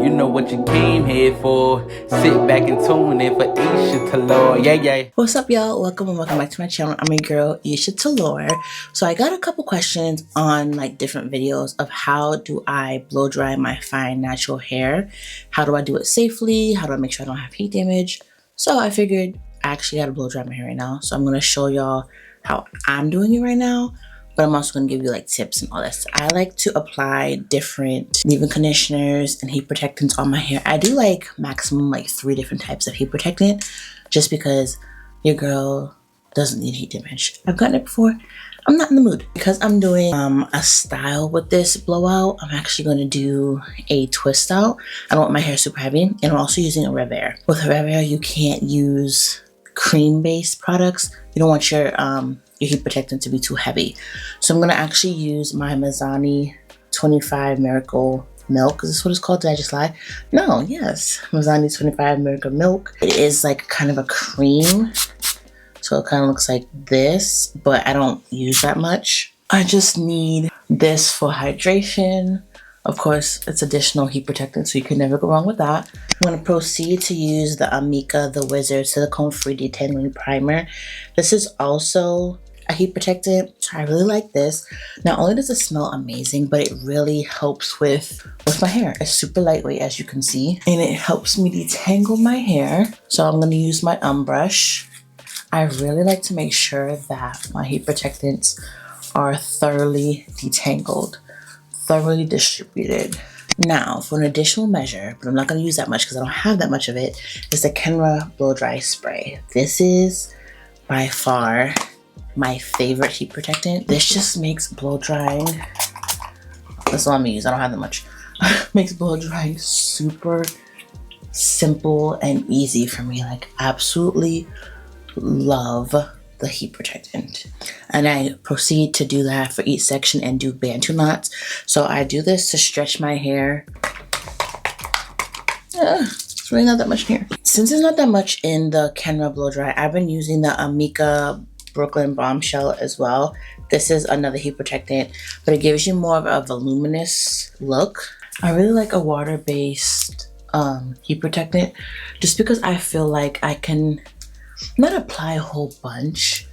You know what you came here for. Sit back and tune in for Isha Talor. Yeah. What's up, y'all? Welcome back to my channel. I'm your girl, Isha Talor. So I got a couple questions on like different videos of how do I blow dry my fine natural hair? How do I do it safely? How do I make sure I don't have heat damage? So I figured I actually gotta blow dry my hair right now. So I'm gonna show y'all how I'm doing it right now. But I'm also going to give you like tips and all that stuff. I like to apply different leave-in conditioners and heat protectants on my hair. I do like maximum like 3 different types of heat protectant just because your girl doesn't need heat damage. I've gotten it before. I'm not in the mood. Because I'm doing a style with this blowout, I'm actually going to do a twist out. I don't want my hair super heavy, and I'm also using a Rev Air. With Rev Air, you can't use cream-based products. You don't want your heat protectant to be too heavy. So I'm gonna actually use my Mazzani 25 Miracle Milk. Is this what it's called? Did I just lie? No, yes. Mazzani 25 Miracle Milk. It is like kind of a cream. So it kind of looks like this, but I don't use that much. I just need this for hydration. Of course, it's additional heat protectant, so you can never go wrong with that. I'm going to proceed to use the Amika The Wizard Silicone-Free Detangling Primer. This is also a heat protectant, so I really like this. Not only does it smell amazing, but it really helps with my hair. It's super lightweight, as you can see, and it helps me detangle my hair. So I'm going to use my brush. I really like to make sure that my heat protectants are thoroughly detangled, thoroughly distributed. Now, for an additional measure, but I'm not going to use that much because I don't have that much of it, is the Kenra Blow Dry Spray. This is by far my favorite heat protectant. This just makes blow drying, that's all I'm gonna use, I don't have that much, makes blow drying super simple and easy for me. Like, absolutely love the heat protectant. And I proceed to do that for each section and do bantu knots. So I do this to stretch my hair. It's really not that much here. Since there's not that much in the Kenra blow dry, I've been using the Amika Brooklyn Bombshell as well. This is another heat protectant, but it gives you more of a voluminous look. I really like a water-based heat protectant just because I feel like I can not apply a whole bunch,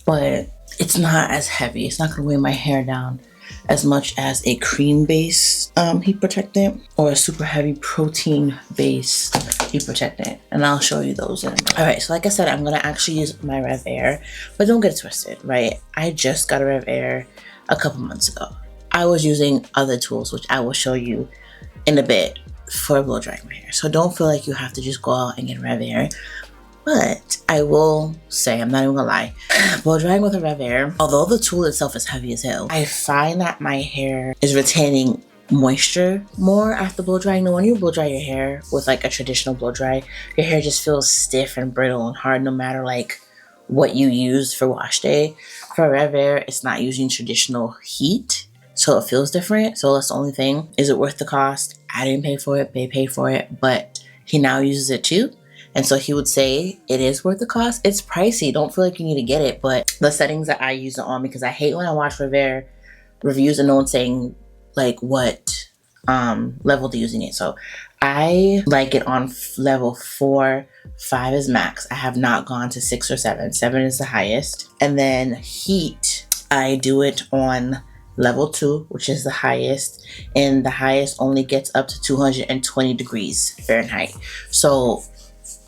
but it's not as heavy. It's not going to weigh my hair down as much as a cream-based heat protectant or a super heavy protein-based heat protectant. And I'll show you those in a minute. All right, so like I said, I'm going to actually use my Rev Air, but don't get it twisted, right? I just got a Rev Air a couple months ago. I was using other tools, which I will show you in a bit, for blow drying my hair. So don't feel like you have to just go out and get Rev Air. But I will say, I'm not even gonna lie, blow drying with a Rev Air, although the tool itself is heavy as hell, I find that my hair is retaining moisture more after blow drying. When you blow dry your hair with like a traditional blow dry, your hair just feels stiff and brittle and hard no matter like what you use for wash day. For Rev Air, it's not using traditional heat, so it feels different. So that's the only thing. Is it worth the cost? I didn't pay for it, they paid for it, but he now uses it too. And so he would say it is worth the cost. It's pricey. Don't feel like you need to get it. But the settings that I use it on, because I hate when I watch Rev Air reviews and no one's saying like what level they're using it. So I like it on level 4, 5 is max. I have not gone to 6 or 7. 7 is the highest. And then heat, I do it on level 2, which is the highest. And the highest only gets up to 220 degrees Fahrenheit. So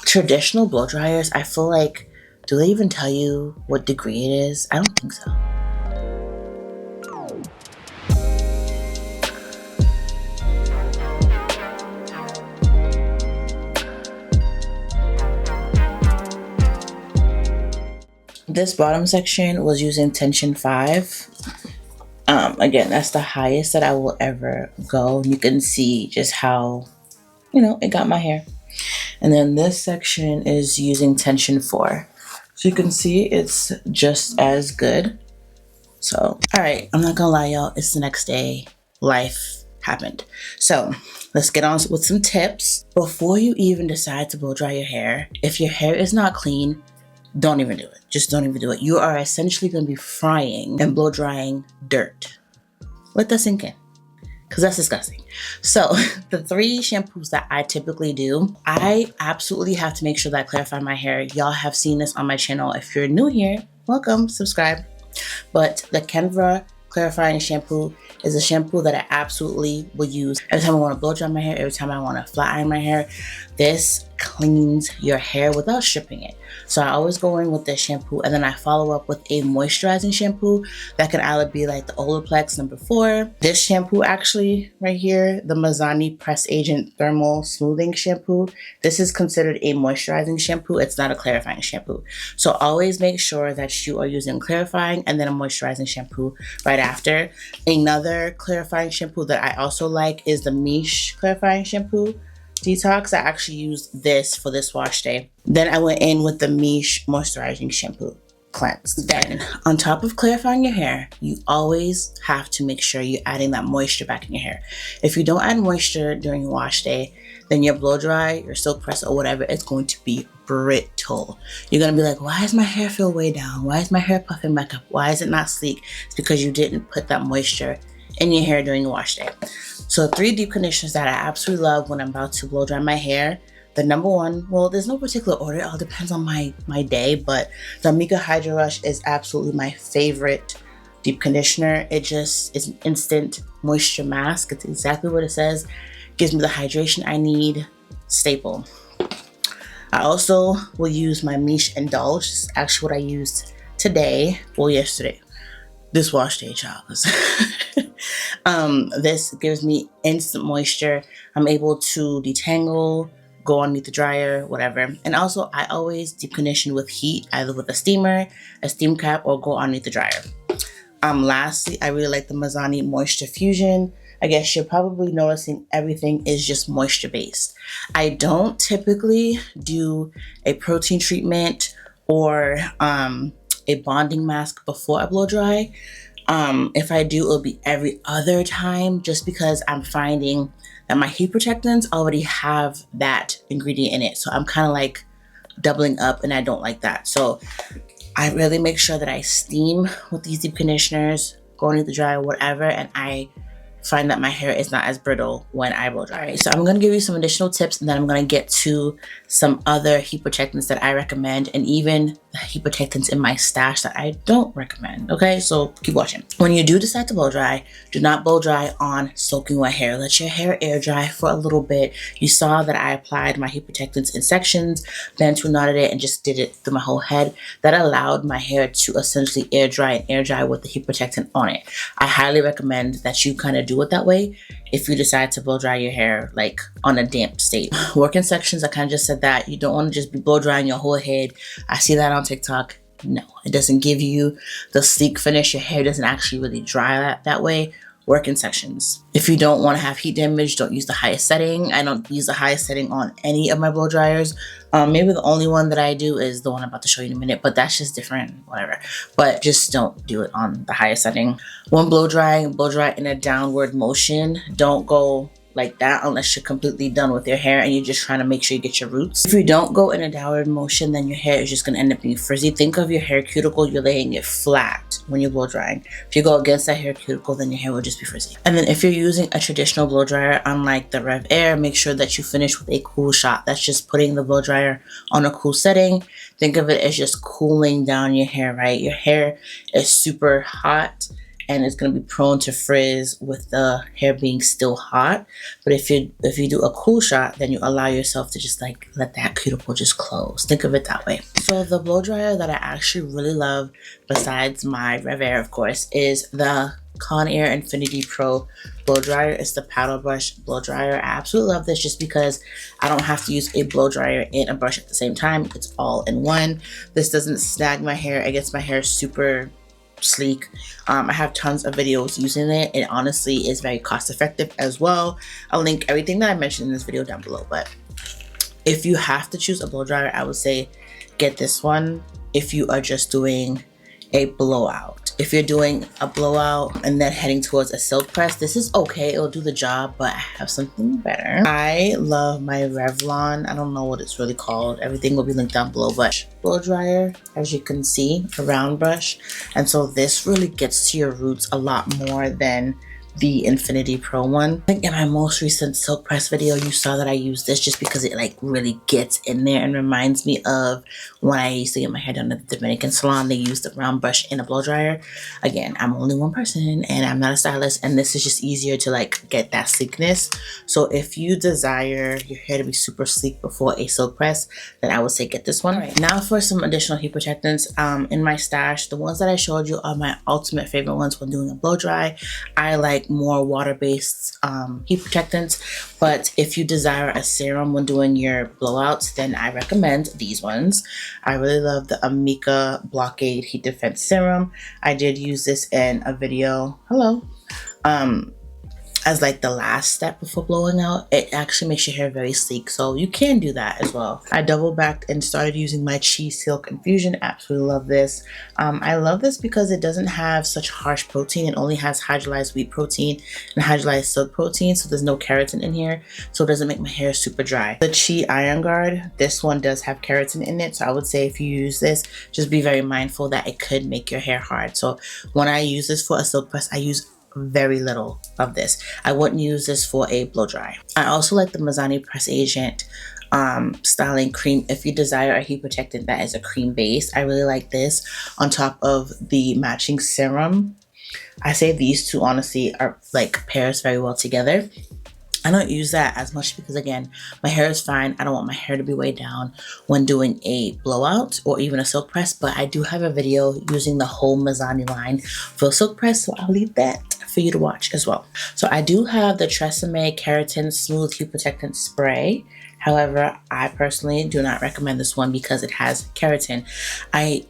traditional blow dryers, I feel like, do they even tell you what degree it is? I don't think so. This bottom section was using tension 5. Again, that's the highest that I will ever go. You can see just how, it got my hair. And then this section is using tension 4. So you can see it's just as good. So, all right, I'm not gonna lie, y'all, it's the next day. Life happened. So let's get on with some tips. Before you even decide to blow dry your hair, if your hair is not clean, don't even do it. Just don't even do it. You are essentially gonna be frying and blow drying dirt. Let that sink in. because that's disgusting. So the 3 shampoos that I typically do, I absolutely have to make sure that I clarify my hair. Y'all have seen this on my channel. If you're new here, welcome, subscribe. But the Kenvra clarifying shampoo is a shampoo that I absolutely will use every time I want to blow dry my hair, every time I want to flat iron my hair. This cleans your hair without stripping it. So I always go in with this shampoo, and then I follow up with a moisturizing shampoo that can either be like the Olaplex number 4. This shampoo actually right here, the Mizani Press Agent Thermal Smoothing Shampoo. This is considered a moisturizing shampoo. It's not a clarifying shampoo. So always make sure that you are using clarifying and then a moisturizing shampoo right after. Another clarifying shampoo that I also like is the Miche clarifying shampoo detox. I actually used this for this wash day. Then I went in with the Miche moisturizing shampoo cleanse. Then on top of clarifying your hair, you always have to make sure you're adding that moisture back in your hair. If you don't add moisture during your wash day, then your blow dry, your silk press, or whatever, it's going to be brittle. You're gonna be like, why does my hair feel way down? Why is my hair puffing back up? Why is it not sleek? It's because you didn't put that moisture in your hair during the wash day. So 3 deep conditioners that I absolutely love when I'm about to blow dry my hair. The number 1, well, there's no particular order. It all depends on my day, but the Amika Hydro Rush is absolutely my favorite deep conditioner. It just is an instant moisture mask. It's exactly what it says. Gives me the hydration I need. Staple. I also will use my Miche Indulge. This is actually what I used today. Well, yesterday. This wash day, child. This gives me instant moisture. I'm able to detangle, go underneath the dryer, whatever. And also, I always deep condition with heat, either with a steamer, a steam cap, or go underneath the dryer. Lastly, I really like the Mizani Moisture Fusion. I guess you're probably noticing everything is just moisture based. I don't typically do a protein treatment or a bonding mask before I blow dry. If I do, it'll be every other time, just because I'm finding that my heat protectants already have that ingredient in it. So I'm kind of like doubling up, and I don't like that. So I really make sure that I steam with these deep conditioners, go underneath the dryer, whatever, and I find that my hair is not as brittle when I blow dry. So I'm gonna give you some additional tips, and then I'm gonna get to some other heat protectants that I recommend, and even the heat protectants in my stash that I don't recommend. Okay, so keep watching. When you do decide to blow dry, do not blow dry on soaking wet hair. Let your hair air dry for a little bit. You saw that I applied my heat protectants in sections, then two knotted it and just did it through my whole head. That allowed my hair to essentially air dry with the heat protectant on it. I highly recommend that you kind of do it that way if you decide to blow dry your hair like on a damp state. Working sections, I kind of just said that. You don't want to just be blow drying your whole head. I see that on TikTok. No, it doesn't give you the sleek finish. Your hair doesn't actually really dry that way. Work in sections. If you don't want to have heat damage, don't use the highest setting. I don't use the highest setting on any of my blow dryers. Maybe the only one that I do is the one I'm about to show you in a minute, but that's just different, whatever. But just don't do it on the highest setting. When blow dry in a downward motion. Don't go like that unless you're completely done with your hair and you're just trying to make sure you get your roots. If you don't go in a downward motion, then your hair is just gonna end up being frizzy. Think of your hair cuticle, you're laying it flat when you're blow drying. If you go against that hair cuticle, then your hair will just be frizzy. And then if you're using a traditional blow dryer, unlike the Rev Air, make sure that you finish with a cool shot. That's just putting the blow dryer on a cool setting. Think of it as just cooling down your hair, right? Your hair is super hot and it's going to be prone to frizz with the hair being still hot. But if you do a cool shot, then you allow yourself to just like let that cuticle just close. Think of it that way. So the blow dryer that I actually really love, besides my Rev Air, of course, is the Conair Infinity Pro blow dryer. It's the paddle brush blow dryer. I absolutely love this just because I don't have to use a blow dryer and a brush at the same time. It's all in one. This doesn't snag my hair. It gets my hair super sleek. I have tons of videos using it. It honestly is very cost effective as well. I'll link everything that I mentioned in this video down below. But if you have to choose a blow dryer, I would say get this one if you are just doing a blowout. If you're doing a blowout and then heading towards a silk press, this is okay. It'll do the job, but I have something better. I love my Revlon. I don't know what it's really called. Everything will be linked down below, but blow dryer, as you can see, a round brush. And so this really gets to your roots a lot more than the Infinity Pro one. I think in my most recent silk press video, you saw that I used this just because it like really gets in there and reminds me of when I used to get my hair done at the Dominican salon. They used a round brush and a blow dryer. Again, I'm only one person and I'm not a stylist, and this is just easier to like get that sleekness. So if you desire your hair to be super sleek before a silk press, then I would say get this one. All right, now for some additional heat protectants. In my stash, the ones that I showed you are my ultimate favorite ones when doing a blow dry. I like more water-based heat protectants, but if you desire a serum when doing your blowouts, then I recommend these ones. I really love the Amica Blockade Heat Defense Serum. I did use this in a video. Hello. As like the last step before blowing out. It actually makes your hair very sleek, so you can do that as well. I double backed and started using my Chi Silk Infusion. Absolutely love this. I love this because it doesn't have such harsh protein. It only has hydrolyzed wheat protein and hydrolyzed silk protein, so there's no keratin in here, so it doesn't make my hair super dry. The Chi Iron Guard, this one does have keratin in it, so I would say if you use this, just be very mindful that it could make your hair hard. So when I use this for a silk press, I use very little of this. I wouldn't use this for a blow dry. I also like the Mazzani Press Agent styling cream. If you desire a heat protectant that is a cream base, I really like this on top of the matching serum. I say these two honestly are like pairs very well together. I don't use that as much because again, my hair is fine. I don't want my hair to be weighed down when doing a blowout or even a silk press, but I do have a video using the whole Mazzani line for a silk press, so I'll leave that for you to watch as well. So I do have the Tresemme Keratin Smooth Heat Protectant Spray. However, I personally do not recommend this one because it has keratin.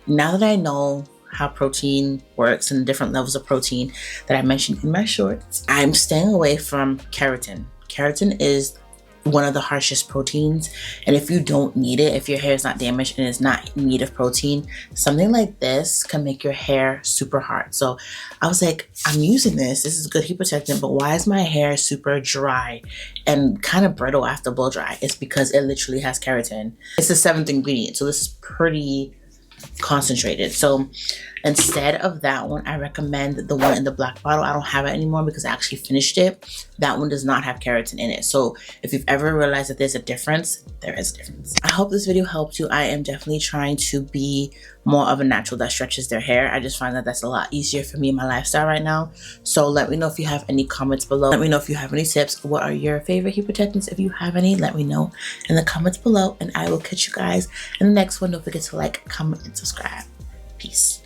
Now that I know how protein works and the different levels of protein that I mentioned in my shorts, I'm staying away from keratin. Keratin is one of the harshest proteins, and if you don't need it, if your hair is not damaged and is not in need of protein, something like this can make your hair super hard. So I was like, I'm using this. This is a good heat protectant, but why is my hair super dry and kind of brittle after blow dry? It's because it literally has keratin. It's the 7th ingredient, so this is pretty concentrated. So instead of that one, I recommend the one in the black bottle. I don't have it anymore because I actually finished it. That one does not have keratin in it. So if you've ever realized that there's a difference, there is a difference. I hope this video helped you. I am definitely trying to be more of a natural that stretches their hair. I just find that that's a lot easier for me in my lifestyle right now. So let me know if you have any comments below. Let me know if you have any tips. What are your favorite heat protectants? If you have any, let me know in the comments below, and I will catch you guys in the next one. Don't forget to like, comment, and subscribe. Peace.